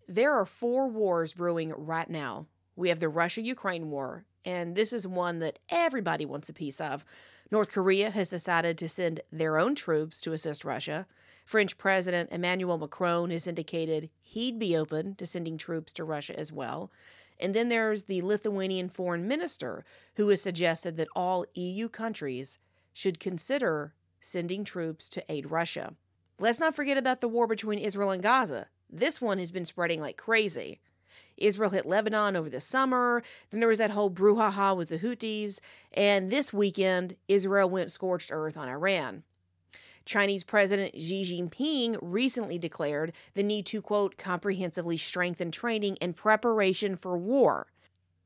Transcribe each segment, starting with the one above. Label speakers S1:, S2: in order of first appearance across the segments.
S1: There are 4 wars brewing right now. We have the Russia-Ukraine war, and this is one that everybody wants a piece of. North Korea has decided to send their own troops to assist Russia. French President Emmanuel Macron has indicated he'd be open to sending troops to Russia as well. And then there's the Lithuanian foreign minister, who has suggested that all EU countries should consider sending troops to aid Russia. Let's not forget about the war between Israel and Gaza. This one has been spreading like crazy. Israel hit Lebanon over the summer, then there was that whole brouhaha with the Houthis, and this weekend, Israel went scorched earth on Iran. Chinese President Xi Jinping recently declared the need to, quote, comprehensively strengthen training and preparation for war.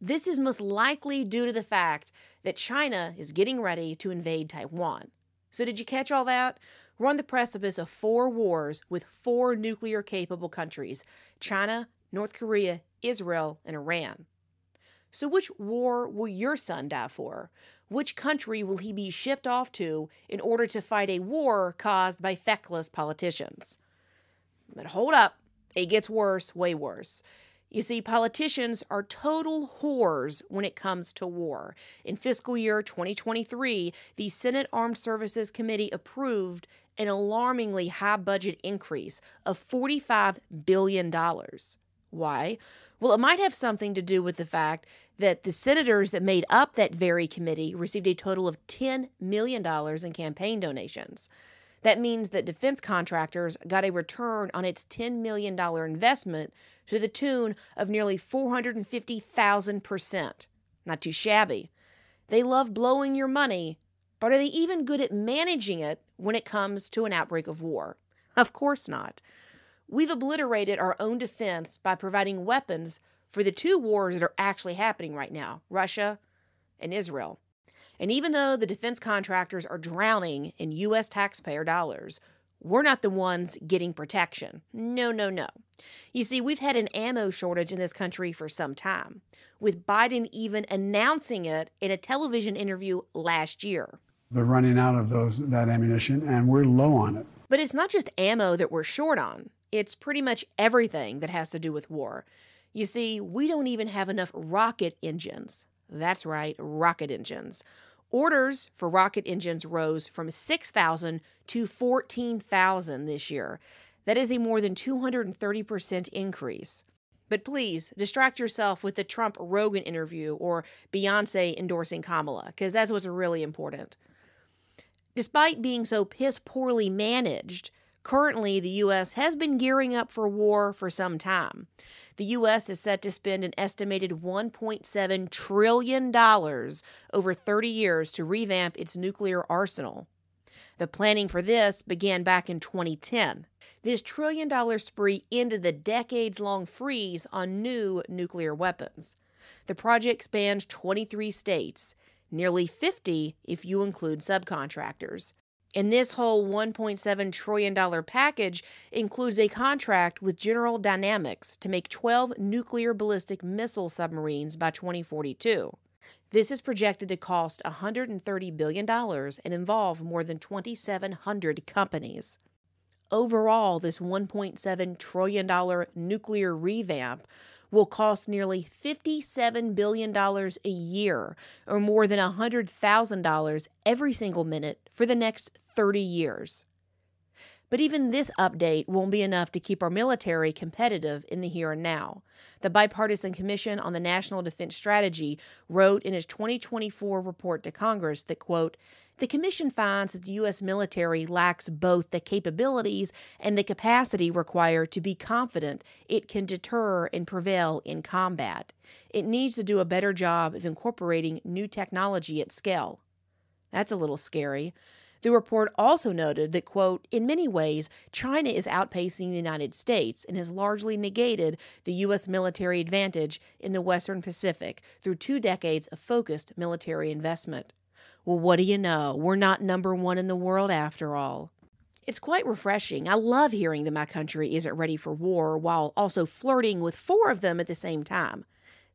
S1: This is most likely due to the fact that China is getting ready to invade Taiwan. So did you catch all that? We're on the precipice of 4 wars with 4 nuclear-capable countries: China, North Korea, Israel, and Iran. So which war will your son die for? Which country will he be shipped off to in order to fight a war caused by feckless politicians? But hold up, it gets worse, way worse. You see, politicians are total whores when it comes to war. In fiscal year 2023, the Senate Armed Services Committee approved an alarmingly high budget increase of $45 billion. Why? Well, it might have something to do with the fact that the senators that made up that very committee received a total of $10 million in campaign donations. That means that defense contractors got a return on its $10 million investment to the tune of nearly 450,000%. Not too shabby. They love blowing your money, but are they even good at managing it when it comes to an outbreak of war? Of course not. We've obliterated our own defense by providing weapons for the 2 wars that are actually happening right now, Russia and Israel. And even though the defense contractors are drowning in U.S. taxpayer dollars, we're not the ones getting protection. No, no, no. You see, we've had an ammo shortage in this country for some time, with Biden even announcing it in a television interview last year.
S2: They're running out of that ammunition, and we're low on it.
S1: But it's not just ammo that we're short on. It's pretty much everything that has to do with war. You see, we don't even have enough rocket engines. That's right, rocket engines. Orders for rocket engines rose from 6,000 to 14,000 this year. That is a more than 230% increase. But please, distract yourself with the Trump-Rogan interview or Beyonce endorsing Kamala, because that's what's really important. Despite being so piss-poorly managed, currently the U.S. has been gearing up for war for some time. The U.S. is set to spend an estimated $1.7 trillion over 30 years to revamp its nuclear arsenal. The planning for this began back in 2010. This trillion-dollar spree ended the decades-long freeze on new nuclear weapons. The project spans 23 states, nearly 50 if you include subcontractors. And this whole $1.7 trillion package includes a contract with General Dynamics to make 12 nuclear ballistic missile submarines by 2042. This is projected to cost $130 billion and involve more than 2,700 companies. Overall, this $1.7 trillion nuclear revamp will cost nearly $57 billion a year, or more than $100,000 every single minute for the next 30 years. But even this update won't be enough to keep our military competitive in the here and now. The Bipartisan Commission on the National Defense Strategy wrote in its 2024 report to Congress that, quote, "The Commission finds that the U.S. military lacks both the capabilities and the capacity required to be confident it can deter and prevail in combat. It needs to do a better job of incorporating new technology at scale." That's a little scary. The report also noted that, quote, "In many ways, China is outpacing the United States and has largely negated the U.S. military advantage in the Western Pacific through 2 decades of focused military investment." Well, what do you know? We're not number 1 in the world after all. It's quite refreshing. I love hearing that my country isn't ready for war while also flirting with 4 of them at the same time.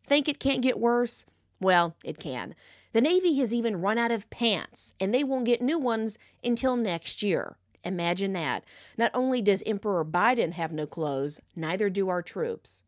S1: Think it can't get worse? Well, it can. The Navy has even run out of pants, and they won't get new ones until next year. Imagine that. Not only does Emperor Biden have no clothes, neither do our troops.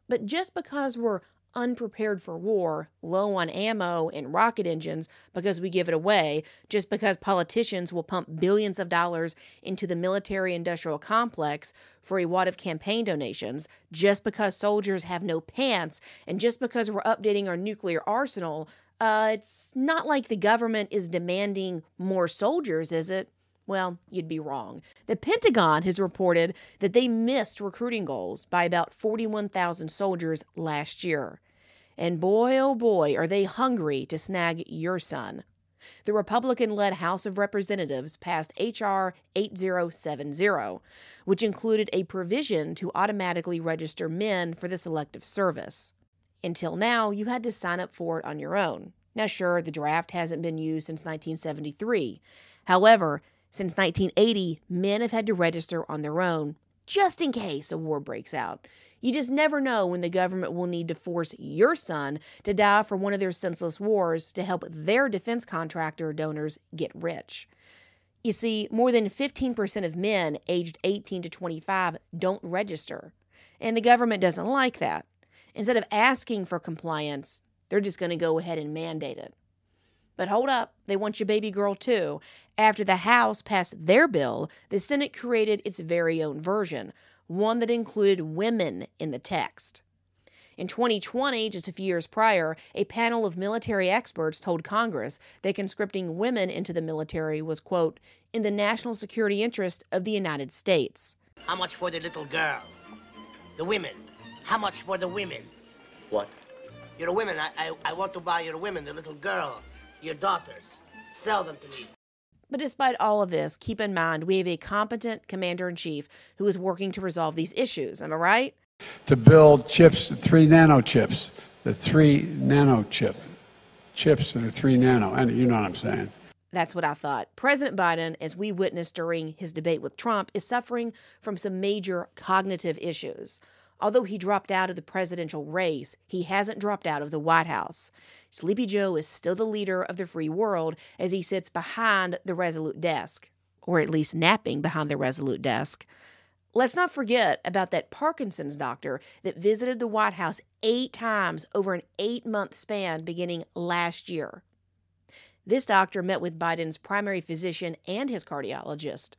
S1: But just because we're unprepared for war, low on ammo and rocket engines because we give it away, just because politicians will pump billions of dollars into the military-industrial complex for a wad of campaign donations, just because soldiers have no pants, and just because we're updating our nuclear arsenal, it's not like the government is demanding more soldiers, is it? Well, you'd be wrong. The Pentagon has reported that they missed recruiting goals by about 41,000 soldiers last year. And boy, oh boy, are they hungry to snag your son. The Republican-led House of Representatives passed H.R. 8070, which included a provision to automatically register men for the Selective Service. Until now, you had to sign up for it on your own. Now, sure, the draft hasn't been used since 1973. However, since 1980, men have had to register on their own, just in case a war breaks out. You just never know when the government will need to force your son to die for one of their senseless wars to help their defense contractor donors get rich. You see, more than 15% of men aged 18 to 25 don't register, and the government doesn't like that. Instead of asking for compliance, they're just going to go ahead and mandate it. But hold up, they want your baby girl too. After the House passed their bill, the Senate created its very own version, one that included women in the text. In 2020, just a few years prior, a panel of military experts told Congress that conscripting women into the military was, quote, in the national security interest of the United States.
S3: How much for the little girl? The women. How much for the women?
S4: What?
S3: You're the women. I want to buy your women, the little girl, your daughters. Sell them to me.
S1: But despite all of this, keep in mind we have a competent commander-in-chief who is working to resolve these issues. Am I right?
S2: To build chips, 3 nanochips, the 3 nanochip, chips that are 3 nano, and you know what I'm saying.
S1: That's what I thought. President Biden, as we witnessed during his debate with Trump, is suffering from some major cognitive issues. Although he dropped out of the presidential race, he hasn't dropped out of the White House. Sleepy Joe is still the leader of the free world as he sits behind the Resolute desk, or at least napping behind the Resolute desk. Let's not forget about that Parkinson's doctor that visited the White House 8 times over an 8-month span beginning last year. This doctor met with Biden's primary physician and his cardiologist.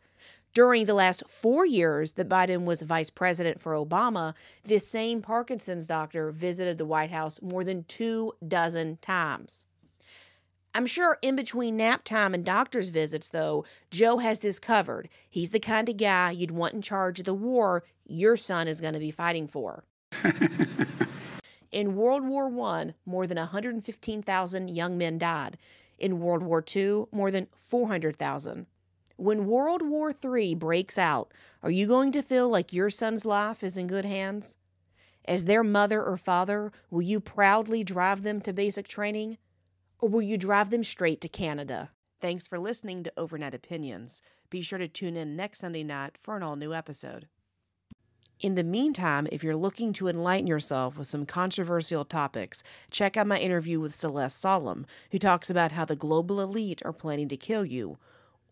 S1: During the last 4 years that Biden was vice president for Obama, this same Parkinson's doctor visited the White House more than 24 times. I'm sure in between nap time and doctor's visits, though, Joe has this covered. He's the kind of guy you'd want in charge of the war your son is going to be fighting for. In World War I, more than 115,000 young men died. In World War II, more than 400,000. When World War III breaks out, are you going to feel like your son's life is in good hands? As their mother or father, will you proudly drive them to basic training? Or will you drive them straight to Canada? Thanks for listening to Overnight Opinions. Be sure to tune in next Sunday night for an all-new episode. In the meantime, if you're looking to enlighten yourself with some controversial topics, check out my interview with Celeste Solum, who talks about how the global elite are planning to kill you.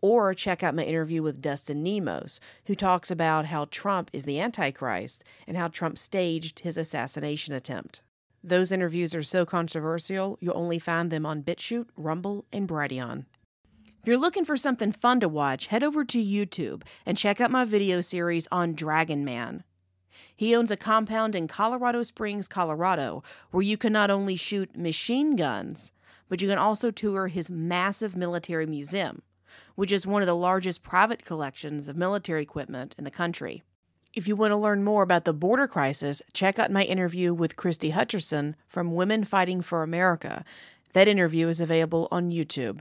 S1: Or check out my interview with Dustin Nemos, who talks about how Trump is the Antichrist and how Trump staged his assassination attempt. Those interviews are so controversial, you'll only find them on BitChute, Rumble, and Brighteon. If you're looking for something fun to watch, head over to YouTube and check out my video series on Dragon Man. He owns a compound in Colorado Springs, Colorado, where you can not only shoot machine guns, but you can also tour his massive military museum, which is one of the largest private collections of military equipment in the country. If you want to learn more about the border crisis, check out my interview with Christy Hutcherson from Women Fighting for America. That interview is available on YouTube.